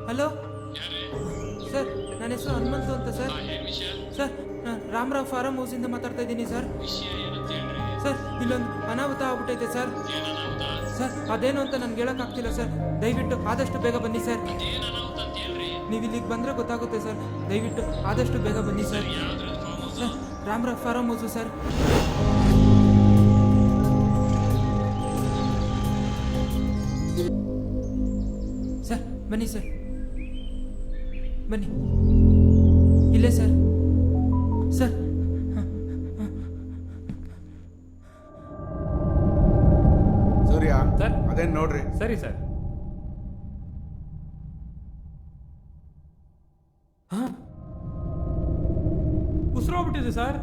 Hello sir, ನನ್ನ ಹೆಸರು ಹನುಮಂತು ಅಂತ ಸರ್. ಸರ್, ನಾನು ರಾಮರಾವ್ ಫಾರಂ ಹೌಸಿಂದ ಮಾತಾಡ್ತಾ ಇದ್ದೀನಿ ಸರ್. ಸರ್, ಇಲ್ಲೊಂದು ಅನಾಹುತ ಆಗ್ಬಿಟ್ಟೈತೆ ಸರ್. ಸರ್, ಅದೇನು ಅಂತ ನನ್ಗೆ ಹೇಳೋಕ್ಕಾಗ್ತಿಲ್ಲ ಸರ್. ದಯವಿಟ್ಟು ಆದಷ್ಟು ಬೇಗ ಬನ್ನಿ ಸರ್. ನೀವು ಇಲ್ಲಿಗೆ ಬಂದರೆ ಗೊತ್ತಾಗುತ್ತೆ ಸರ್. ದಯವಿಟ್ಟು ಆದಷ್ಟು ಬೇಗ ಬನ್ನಿ sir. Sir, Ramarao farm house sir. Sir, ಬನ್ನಿ ಸರ್, ಬನ್ನಿ. ಇಲ್ಲೇ ಸರ್. ಸರ್, ಸೂರ್ಯ ಸರ್. ಅದೇನು ನೋಡ್ರಿ. ಸರಿ ಸರ್. ಉಸಿರೋಗ್ಬಿಟ್ಟಿದೆ ಸರ್.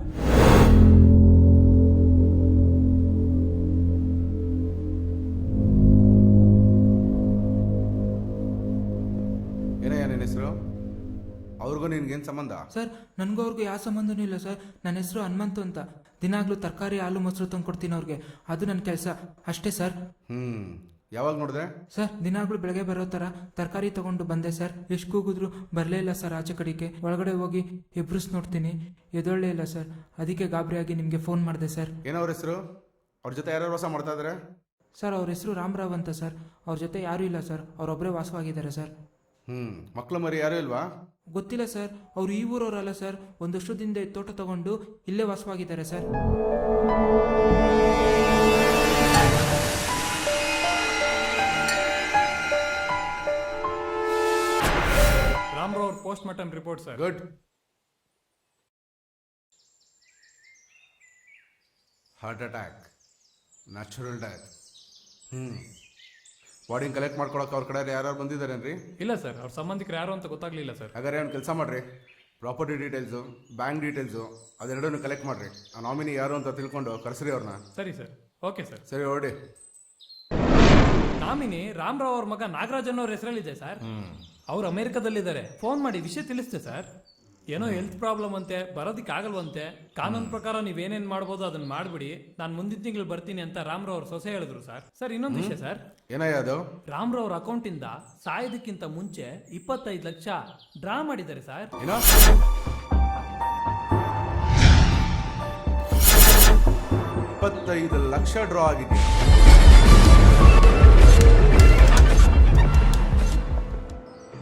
ಏನಯ್ಯ ನಿನ್ನ ಹೆಸರು? ಅವ್ರಿಗೂ ನಿನ್ಗೇನು ಸಂಬಂಧ? ಸರ್, ನನಗೂ ಅವ್ರಿಗೂ ಯಾವ ಸಂಬಂಧನೂ ಇಲ್ಲ ಸರ್. ನನ್ನ ಹೆಸರು ಹನುಮಂತು ಅಂತ. ದಿನಾಗ್ಲೂ ತರಕಾರಿ, ಹಾಲು, ಮೊಸರು ತಂದು ಕೊಡ್ತೀನಿ ಅವ್ರಿಗೆ. ಅದು ನನ್ನ ಕೆಲಸ ಅಷ್ಟೇ ಸರ್. ಯಾವಾಗ ನೋಡಿದೆ? ಸರ್, ದಿನಾಗ್ಲೂ ಬೆಳಗ್ಗೆ ಬರೋ ಥರ ತರಕಾರಿ ತಗೊಂಡು ಬಂದೆ ಸರ್. ಎಷ್ಟು ಕೂಗಿದ್ರು ಬರಲೇ ಇಲ್ಲ ಸರ್. ಆಚೆ ಕಡೆಗೆ ಒಳಗಡೆ ಹೋಗಿ ಎಬ್ರಿಸ್ ನೋಡ್ತೀನಿ, ಎದೊಳ್ಳೆ ಇಲ್ಲ ಸರ್. ಅದಕ್ಕೆ ಗಾಬರಿಯಾಗಿ ನಿಮಗೆ ಫೋನ್ ಮಾಡಿದೆ ಸರ್. ಏನವ್ರ ಹೆಸರು? ಅವ್ರ ಜೊತೆ ಯಾರ್ಯಾರು ವಾಸ ಮಾಡ್ತಾ ಇದಾರೆ? ಸರ್, ಅವ್ರ ಹೆಸರು ರಾಮರಾವ್ ಅಂತ ಸರ್. ಅವ್ರ ಜೊತೆ ಯಾರೂ ಇಲ್ಲ ಸರ್. ಅವರೊಬ್ಬರೇ ವಾಸವಾಗಿದ್ದಾರೆ ಸರ್. ಮಕ್ಕಳು ಮರಿ ಯಾರು ಇಲ್ವಾ? ಗೊತ್ತಿಲ್ಲ ಸರ್. ಅವರು ಈ ಊರವರಲ್ಲ ಸರ್. ಒಂದಷ್ಟು ದಿನದ ತೋಟ ತಗೊಂಡು ಇಲ್ಲೇ ವಾಸವಾಗಿದ್ದಾರೆ ಸರ್. ರಾಮರಾವ್ ಅವ್ರ post mortem report sir. Good. Heart attack, natural death. ಬಾಡಿನ ಕಲೆಕ್ಟ್ ಮಾಡ್ಕೊಳಕ್ಕೆ ಅವ್ರ ಕಡೆ ಯಾರು ಬಂದಿದ್ದಾರೇನ್ರಿ? ಇಲ್ಲ ಸರ್, ಅವ್ರ ಸಂಬಂಧಿಕರು ಯಾರು ಅಂತ ಗೊತ್ತಾಗ್ಲಿಲ್ಲ ಸರ್. ಹಾಗಾದ್ರೆ ಒಂದು ಕೆಲಸ ಮಾಡ್ರಿ, ಪ್ರಾಪರ್ಟಿ ಡೀಟೇಲ್ಸು, ಬ್ಯಾಂಕ್ ಡೀಟೇಲ್ಸು ಅದೆರಡನ್ನು ಕಲೆಕ್ಟ್ ಮಾಡ್ರಿ. ಆ ನಾಮಿನಿ ಯಾರು ಅಂತ ತಿಳ್ಕೊಂಡು ಕರೆಸ್ರಿ ಅವ್ರನ್ನ. ಸರಿ ಸರ್. Okay sir. ಸರಿ, ಹೊರಡಿ. ನಾಮಿನಿ ರಾಮರಾವ್ ಅವ್ರ ಮಗ ನಾಗರಾಜನ್ ಅವ್ರ ಹೆಸರಲ್ಲಿದೆ ಸರ್. ಅವ್ರು ಅಮೆರಿಕದಲ್ಲಿದ್ದಾರೆ. ಫೋನ್ ಮಾಡಿ ವಿಷಯ ತಿಳಿಸ್ತೆ ಸರ್. ಏನೋ ಹೆಲ್ತ್ ಪ್ರಾಬ್ಲಮ್ ಅಂತೆ, ಬರೋದಕ್ಕೆ ಆಗಲ್ವಂತೆ. ಕಾನೂನು ಪ್ರಕಾರ ನೀವೇನೇನ್ ಮಾಡ್ಬೋದು ಅದನ್ನ ಮಾಡ್ಬಿಡಿ, ನಾನು ಮುಂದಿನ ತಿಂಗಳು ಬರ್ತೀನಿ ಅಂತ ರಾಮರಾವ್ ಅವ್ರ ಸೊಸೆ ಹೇಳಿದ್ರು ಸರ್. ಸರ್, ಇನ್ನೊಂದು ವಿಷಯ ಸರ್. ಏನಯ್ಯ ಅದು? ರಾಮರಾವ್ ಅವ್ರ ಅಕೌಂಟ್ ಇಂದ ಸಾಯೋದಕ್ಕಿಂತ ಮುಂಚೆ 25 ಲಕ್ಷ ಡ್ರಾ ಮಾಡಿದ್ದಾರೆ ಸರ್. ಏನೋ 25 ಲಕ್ಷ ಡ್ರಾ ಆಗಿದೆ?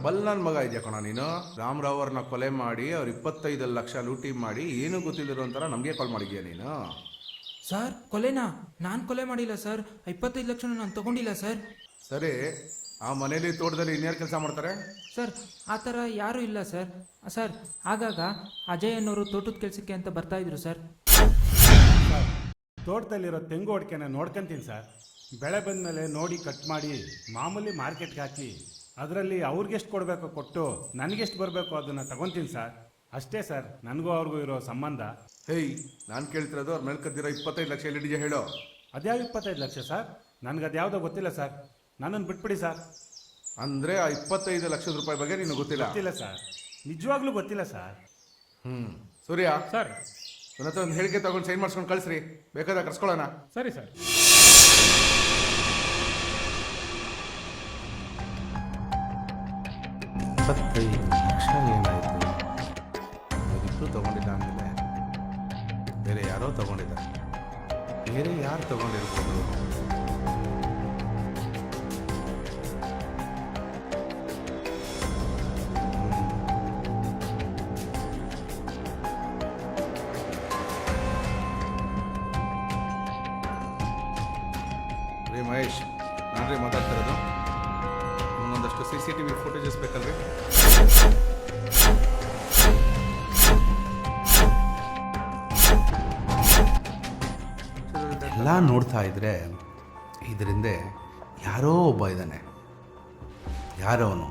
ಬಲ್ ಮಗ ಇದೆಯಾ ಕಣ ನೀನು. ರಾಮರಾವ್ ಅವ್ರನ್ನ ಕೊಲೆ ಮಾಡಿ ಅವ್ರು 25 ಲಕ್ಷ ಲೂಟಿ ಮಾಡಿ ಏನು ಗೊತ್ತಿಲ್ಲದಿರೋ ಒಂಥರ ನಮಗೆ ಕಾಲ್ ಮಾಡಿದ್ಯಾ ನೀನು? ಸರ್, ಕೊಲೆನಾ? ನಾನು ಕೊಲೆ ಮಾಡಿಲ್ಲ ಸರ್. 25 ಲಕ್ಷ ನಾನು ತಗೊಂಡಿಲ್ಲ ಸರ್. ಸರಿ, ಆ ಮನೇಲಿ ತೋಟದಲ್ಲಿ ಇನ್ಯಾರು ಕೆಲಸ ಮಾಡ್ತಾರೆ? ಸರ್, ಆ ಥರ ಯಾರೂ ಇಲ್ಲ ಸರ್. ಸರ್, ಆಗಾಗ ಅಜಯ್ ಅನ್ನೋರು ತೋಟದ ಕೆಲಸಕ್ಕೆ ಅಂತ ಬರ್ತಾ ಇದ್ರು ಸರ್. ಸರ್, ತೋಟದಲ್ಲಿರೋ ತೆಂಗು ಅಡಿಕೆನ ನೋಡ್ಕೊಂತೀನಿ ಸರ್. ಬೆಳೆ ಬಂದಮೇಲೆ ನೋಡಿ ಕಟ್ ಮಾಡಿ ಮಾಮೂಲಿ ಮಾರ್ಕೆಟ್ಗೆ ಹಾಕಿ ಅದರಲ್ಲಿ ಅವ್ರಿಗೆಷ್ಟು ಕೊಡಬೇಕು ಕೊಟ್ಟು ನನಗೆಷ್ಟು ಬರಬೇಕು ಅದನ್ನು ತಗೊತೀನಿ ಸರ್. ಅಷ್ಟೇ ಸರ್ ನನಗೂ ಅವ್ರಿಗೂ ಇರೋ ಸಂಬಂಧ. ಹೇಯ್, ನಾನು ಕೇಳ್ತಿರೋದು ಅವ್ರ ಮೇಲೆ ಕದ್ದಿರೋ 25 ಲಕ್ಷ ಎಲ್ಲಿದೆಯಾ ಹೇಳೋ. ಅದ್ಯಾವ 25 ಲಕ್ಷ ಸರ್? ನನಗೆ ಅದ್ಯಾವುದೋ ಗೊತ್ತಿಲ್ಲ ಸರ್. ನನ್ನನ್ನು ಬಿಟ್ಬಿಡಿ ಸರ್. ಅಂದರೆ ಆ 25 ಲಕ್ಷದ ರೂಪಾಯಿ ಬಗ್ಗೆ ನಿನಗೆ ಗೊತ್ತಿಲ್ಲ? ಗೊತ್ತಿಲ್ಲ ಸರ್, ನಿಜವಾಗ್ಲೂ ಗೊತ್ತಿಲ್ಲ ಸರ್. ಸೂರ್ಯ ಸರ್, ನನ್ನ ಹತ್ರ ಒಂದು ಹೇಳಿಕೆ ತಗೊಂಡು ಸೈನ್ ಮಾಡಿಸ್ಕೊಂಡು ಕಳಿಸ್ರಿ, ಬೇಕಾದಾಗ ಕರ್ಸ್ಕೊಳ್ಳೋಣ. ಸರಿ ಸರ್. 25 ಲಕ್ಷ ಏನಾಯಿತು? ಇವರಿಬ್ಬರು ತಗೊಂಡಿಲ್ಲ ಅಂದಮೇಲೆ ಬೇರೆ ಯಾರೋ ತಗೊಂಡಿದ್ದಾರೆ. ಬೇರೆ ಯಾರು ತಗೊಂಡಿರ್ಬೋದು? ರೀ ಮಹೇಶ್, ನಾನು ರೀ ಮಾತಾಡ್ತಿರೋದು. ಒಂದಷ್ಟು CCTV ಫುಟೇಜಸ್ ಬೇಕಲ್ರಿ? ಎಲ್ಲ ನೋಡ್ತಾ ಇದ್ರೆ ಇದರಿಂದ ಯಾರೋ ಒಬ್ಬ ಇದ್ದಾನೆ. ಯಾರೋ ಅವನು